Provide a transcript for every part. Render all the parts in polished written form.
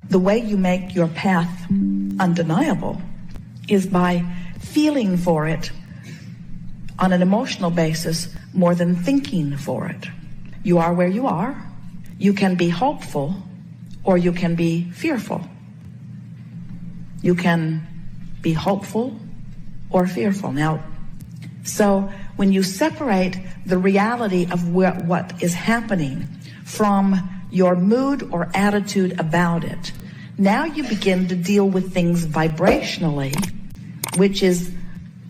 The way you make your path undeniable is by feeling for it on an emotional basis more than thinking for it. You are where you are. You can be hopeful or you can be fearful. You can be hopeful or fearful. Now, so when you separate the reality of what is happening from your mood or attitude about it, now you begin to deal with things vibrationally, which is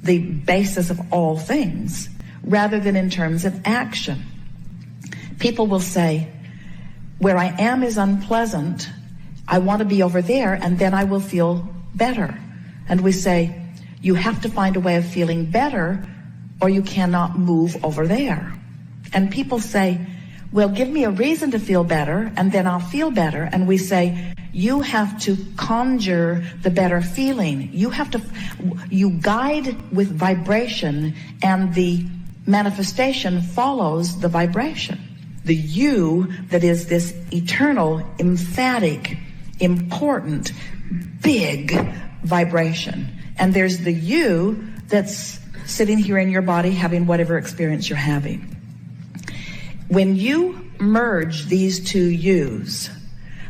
the basis of all things, rather than in terms of action. People will say, where I am is unpleasant, I want to be over there, and then I will feel better. And we say, you have to find a way of feeling better, or you cannot move over there. And people say, well, give me a reason to feel better, and then I'll feel better. And we say, you have to conjure the better feeling. You guide with vibration, and the manifestation follows the vibration. The you that is this eternal, emphatic, important, big vibration. And there's the you that's sitting here in your body having whatever experience you're having. When you merge these two yous,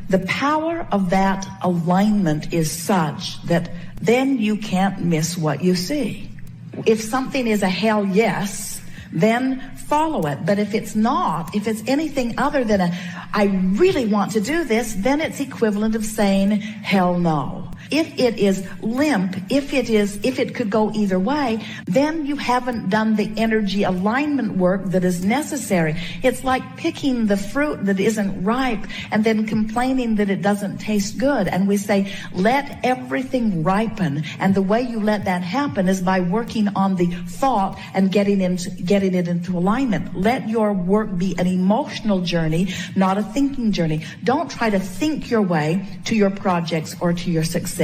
the power of that alignment is such that then you can't miss what you see. If something is a hell yes, then follow it. But if it's not, if it's anything other than I really want to do this, then it's equivalent of saying hell no. If it is limp, if it could go either way, then you haven't done the energy alignment work that is necessary. It's like picking the fruit that isn't ripe and then complaining that it doesn't taste good. And we say, let everything ripen. And the way you let that happen is by working on the thought and getting it into alignment. Let your work be an emotional journey, not a thinking journey. Don't try to think your way to your projects or to your success.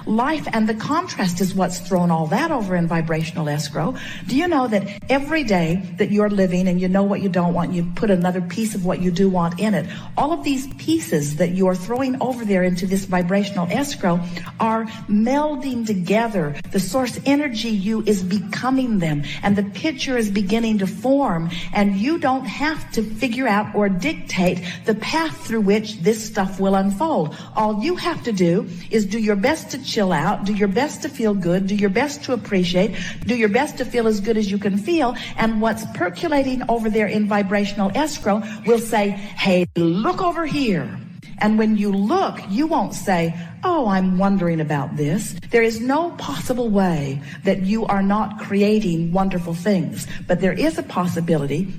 Life and the contrast is what's thrown all that over in vibrational escrow. Do you know that every day that you're living and you know what you don't want, you put another piece of what you do want in it. All of these pieces that you're throwing over there into this vibrational escrow are melding together. The source energy you is becoming them, and the picture is beginning to form, and you don't have to figure out or dictate the path through which this stuff will unfold. All you have to do is do your best to chill out, do your best to feel good, do your best to appreciate, do your best to feel as good as you can feel, and what's percolating over there in vibrational escrow will say, hey, look over here. And when you look, you won't say, oh, I'm wondering about this. There is no possible way that you are not creating wonderful things, but there is a possibility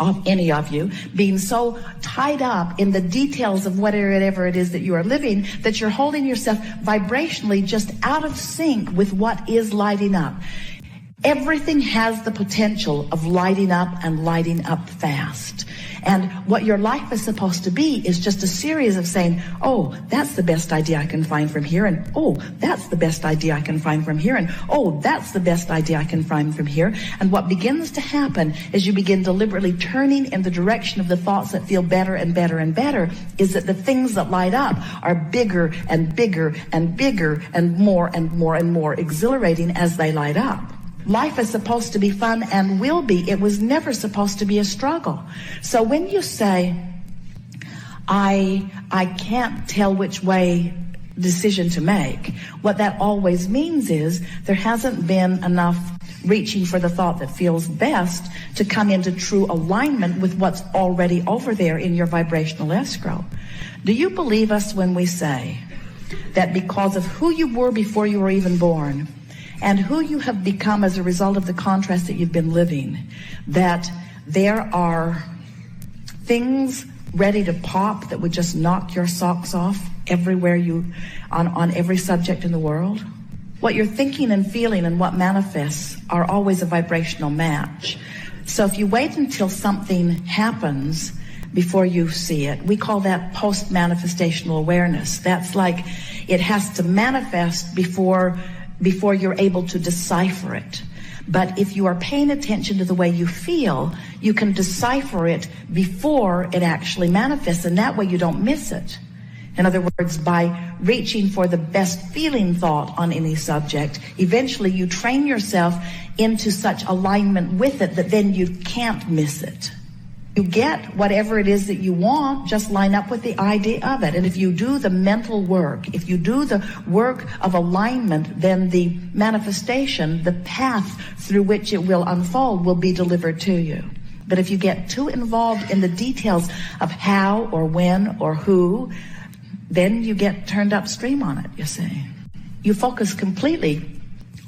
of any of you being so tied up in the details of whatever it is that you are living that you're holding yourself vibrationally just out of sync with what is lighting up. Everything has the potential of lighting up and lighting up fast. And what your life is supposed to be is just a series of saying, oh, that's the best idea I can find from here, and oh, that's the best idea I can find from here, and oh, that's the best idea I can find from here. And what begins to happen as you begin deliberately turning in the direction of the thoughts that feel better and better and better is that the things that light up are bigger and bigger and bigger and more and more and more exhilarating as they light up. Life is supposed to be fun and will be. It was never supposed to be a struggle. So when you say, I can't tell which way decision to make, what that always means is there hasn't been enough reaching for the thought that feels best to come into true alignment with what's already over there in your vibrational escrow. Do you believe us when we say that because of who you were before you were even born, and who you have become as a result of the contrast that you've been living, that there are things ready to pop that would just knock your socks off everywhere on every subject in the world? What you're thinking and feeling and what manifests are always a vibrational match. So if you wait until something happens before you see it, we call that post-manifestational awareness. That's like it has to manifest before you're able to decipher it. But if you are paying attention to the way you feel, you can decipher it before it actually manifests, and that way you don't miss it. In other words, by reaching for the best feeling thought on any subject, eventually you train yourself into such alignment with it that then you can't miss it. You get whatever it is that you want, just line up with the idea of it. And if you do the mental work, if you do the work of alignment, then the manifestation, the path through which it will unfold will be delivered to you. But if you get too involved in the details of how or when or who, then you get turned upstream on it, you see. You focus completely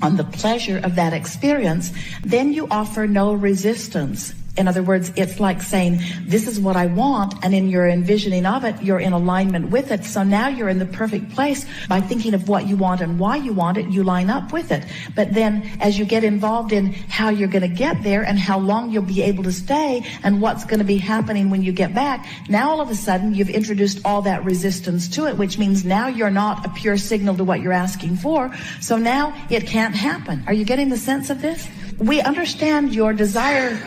on the pleasure of that experience, then you offer no resistance. In other words, it's like saying, this is what I want, and in your envisioning of it, you're in alignment with it. So now you're in the perfect place. By thinking of what you want and why you want it, you line up with it. But then as you get involved in how you're going to get there and how long you'll be able to stay and what's going to be happening when you get back, now all of a sudden you've introduced all that resistance to it, which means now you're not a pure signal to what you're asking for. So now it can't happen. Are you getting the sense of this? We understand your desire.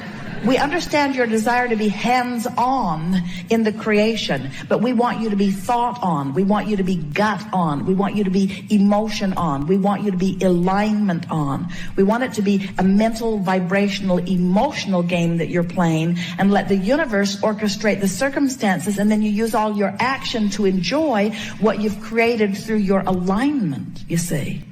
We understand your desire to be hands-on in the creation, but we want you to be thought-on. We want you to be gut-on. We want you to be emotion-on. We want you to be alignment-on. We want it to be a mental, vibrational, emotional game that you're playing, and let the universe orchestrate the circumstances, and then you use all your action to enjoy what you've created through your alignment, you see.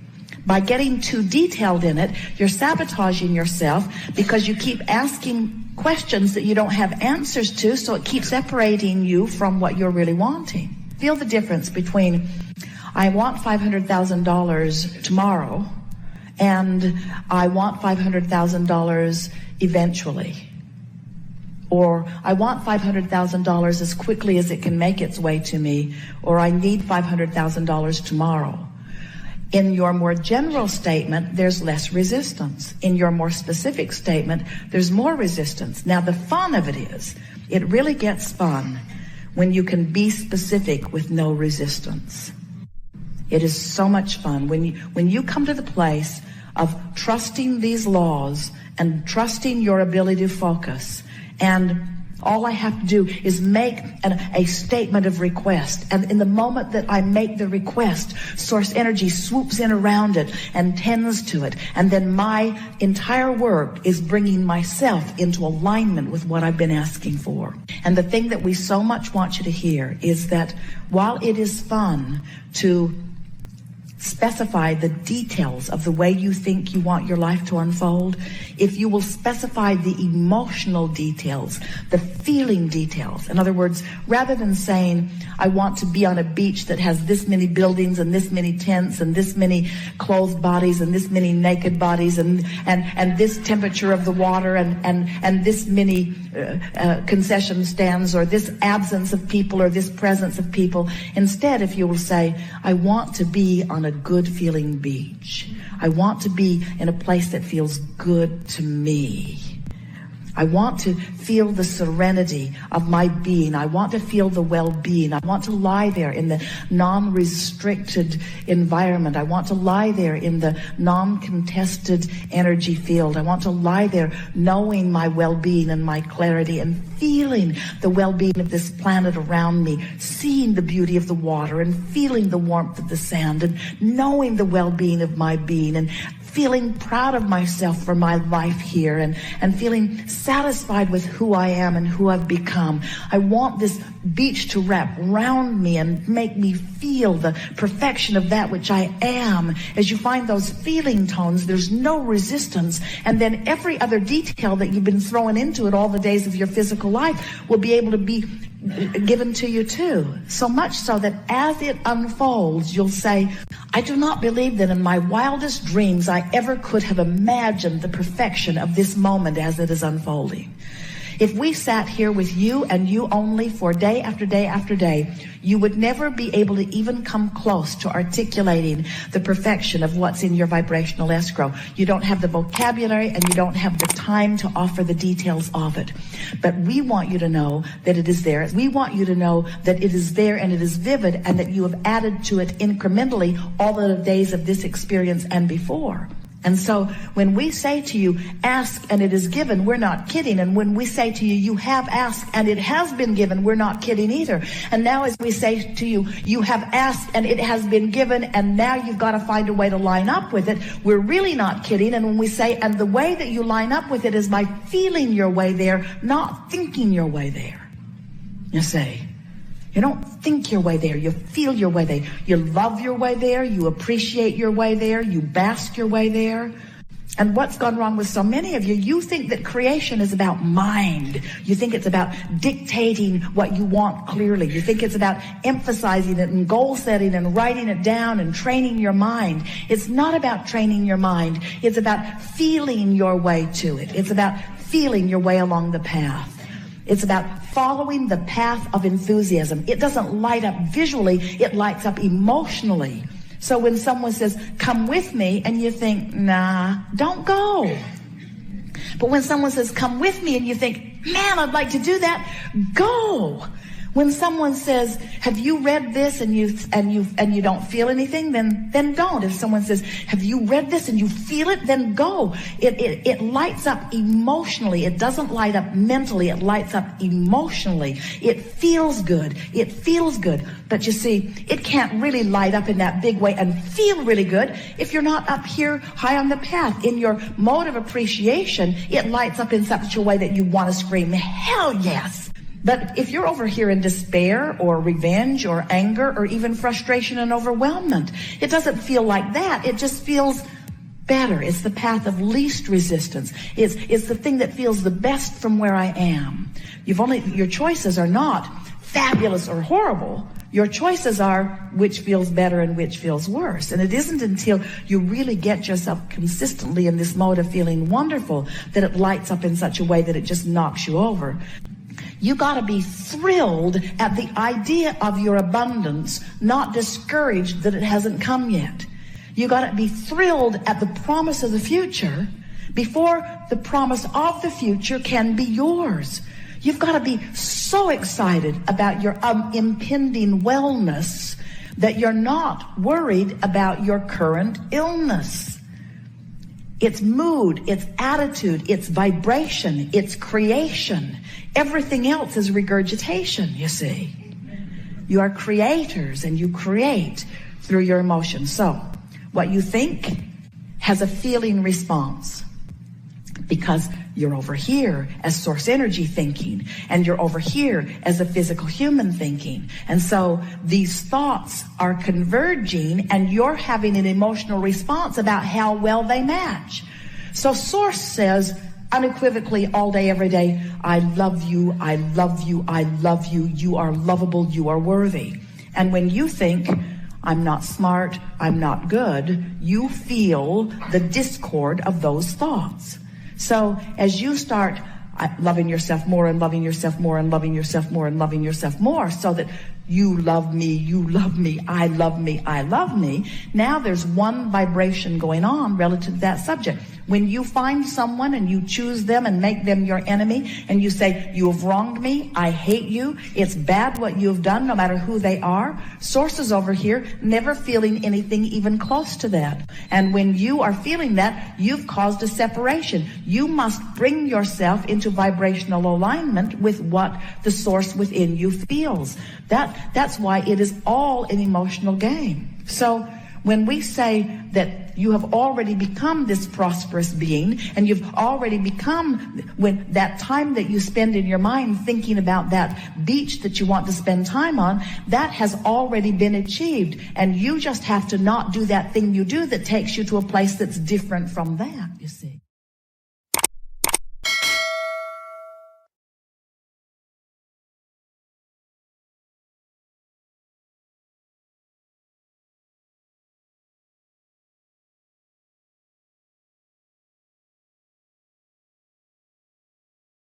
By getting too detailed in it, you're sabotaging yourself because you keep asking questions that you don't have answers to, so it keeps separating you from what you're really wanting. Feel the difference between, I want $500,000 tomorrow, and I want $500,000 eventually. Or I want $500,000 as quickly as it can make its way to me, or I need $500,000 tomorrow. In your more general statement, there's less resistance. In your more specific statement, there's more resistance. Now, the fun of it is, it really gets fun when you can be specific with no resistance. It is so much fun when you come to the place of trusting these laws and trusting your ability to focus, and all I have to do is make a statement of request. And in the moment that I make the request, source energy swoops in around it and tends to it. And then my entire work is bringing myself into alignment with what I've been asking for. And the thing that we so much want you to hear is that while it is fun to specify the details of the way you think you want your life to unfold, if you will specify the emotional details, the feeling details. In other words, rather than saying, I want to be on a beach that has this many buildings and this many tents and this many clothed bodies and this many naked bodies and this temperature of the water and this many concession stands, or this absence of people or this presence of people. Instead, if you will say, I want to be on a good feeling beach. I want to be in a place that feels good to me. I want to feel the serenity of my being. I want to feel the well-being. I want to lie there in the non-restricted environment. I want to lie there in the non-contested energy field. I want to lie there knowing my well-being and my clarity and feeling the well-being of this planet around me, seeing the beauty of the water and feeling the warmth of the sand and knowing the well-being of my being and feeling proud of myself for my life here and feeling satisfied with who I am and who I've become. I want this beach to wrap around me and make me feel the perfection of that which I am. As you find those feeling tones, there's no resistance. And then every other detail that you've been throwing into it all the days of your physical life will be able to be given to you too. So much so that as it unfolds, you'll say, I do not believe that in my wildest dreams I ever could have imagined the perfection of this moment as it is unfolding. If we sat here with you and you only for day after day after day, you would never be able to even come close to articulating the perfection of what's in your vibrational escrow. You don't have the vocabulary and you don't have the time to offer the details of it. But we want you to know that it is there. We want you to know that it is there and it is vivid and that you have added to it incrementally all the days of this experience and before. And so when we say to you, ask and it is given, we're not kidding. And when we say to you, you have asked and it has been given, we're not kidding either. And now as we say to you, you have asked and it has been given, and now you've got to find a way to line up with it, we're really not kidding. And when we say, and the way that you line up with it is by feeling your way there, not thinking your way there. You see, you don't think your way there, you feel your way there. You love your way there, you appreciate your way there, you bask your way there. And what's gone wrong with so many of you, you think that creation is about mind. You think it's about dictating what you want clearly. You think it's about emphasizing it and goal setting and writing it down and training your mind. It's not about training your mind. It's about feeling your way to it. It's about feeling your way along the path. It's about following the path of enthusiasm. It doesn't light up visually, it lights up emotionally. So when someone says, come with me, and you think, nah, don't go. But when someone says, come with me, and you think, man, I'd like to do that, go. When someone says, have you read this, and you don't feel anything, then don't. If someone says, have you read this and you feel it, then go. It lights up emotionally. It doesn't light up mentally. It lights up emotionally. It feels good. It feels good. But you see, it can't really light up in that big way and feel really good if you're not up here high on the path. In your mode of appreciation, it lights up in such a way that you want to scream, hell yes. But if you're over here in despair or revenge or anger or even frustration and overwhelmment, it doesn't feel like that. It just feels better. It's the path of least resistance. It's the thing that feels the best from where I am. Your choices are not fabulous or horrible. Your choices are which feels better and which feels worse. And it isn't until you really get yourself consistently in this mode of feeling wonderful that it lights up in such a way that it just knocks you over. You got to be thrilled at the idea of your abundance, not discouraged that it hasn't come yet. You got to be thrilled at the promise of the future before the promise of the future can be yours. You've got to be so excited about your impending wellness that you're not worried about your current illness. It's mood, it's attitude, it's vibration, it's creation. Everything else is regurgitation, you see. You are creators and you create through your emotions. So, what you think has a feeling response because you're over here as source energy thinking and you're over here as a physical human thinking. And so these thoughts are converging and you're having an emotional response about how well they match. So source says unequivocally all day, every day, I love you, I love you, I love you, you are lovable, you are worthy. And when you think, I'm not smart, I'm not good, you feel the discord of those thoughts. So as you start loving yourself more and loving yourself more and loving yourself more and loving yourself more so that you love me, I love me, I love me. Now there's one vibration going on relative to that subject. When you find someone and you choose them and make them your enemy and you say, you have wronged me, I hate you, it's bad what you have done no matter who they are, sources over here never feeling anything even close to that. And when you are feeling that, you've caused a separation. You must bring yourself into vibrational alignment with what the source within you feels. That's why it is all an emotional game. So when we say that you have already become this prosperous being and you've already become, when that time that you spend in your mind thinking about that beach that you want to spend time on, that has already been achieved. And you just have to not do that thing you do that takes you to a place that's different from that, you see.